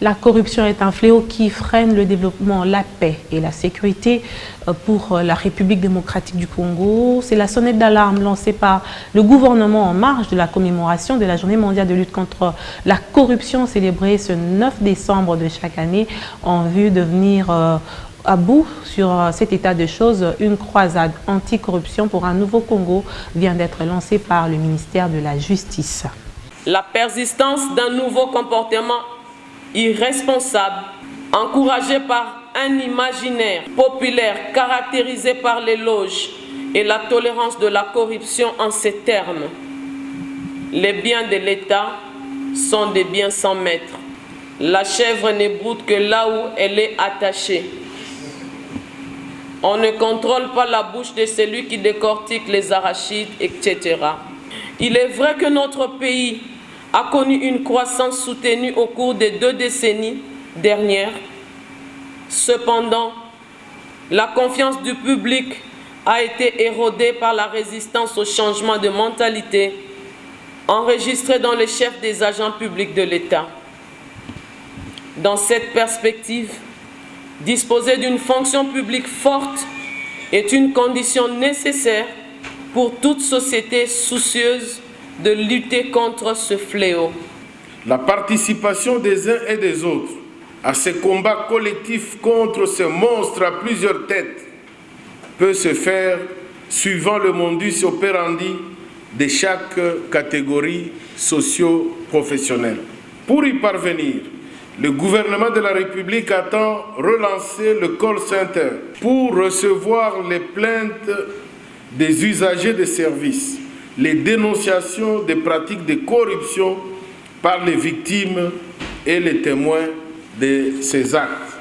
La corruption est un fléau qui freine le développement, la paix et la sécurité pour la République démocratique du Congo. C'est la sonnette d'alarme lancée par le gouvernement en marge de la commémoration de la Journée mondiale de lutte contre la corruption célébrée ce 9 décembre de chaque année en vue de venir à bout sur cet état de choses. Une croisade anti-corruption pour un nouveau Congo vient d'être lancée par le ministère de la Justice. La persistance d'un nouveau comportement irresponsable, encouragé par un imaginaire populaire caractérisé par l'éloge et la tolérance de la corruption en ces termes. Les biens de l'État sont des biens sans maître. La chèvre ne broute que là où elle est attachée. On ne contrôle pas la bouche de celui qui décortique les arachides, etc. Il est vrai que notre pays a connu une croissance soutenue au cours des 2 décennies dernières. Cependant, la confiance du public a été érodée par la résistance au changement de mentalité enregistré dans les chefs des agents publics de l'État. Dans cette perspective, disposer d'une fonction publique forte est une condition nécessaire pour toute société soucieuse de lutter contre ce fléau. La participation des uns et des autres à ce combat collectif contre ce monstre à plusieurs têtes peut se faire suivant le modus operandi de chaque catégorie socio-professionnelle. Pour y parvenir, le gouvernement de la République attend relancer le call center pour recevoir les plaintes des usagers de services, les dénonciations des pratiques de corruption par les victimes et les témoins de ces actes.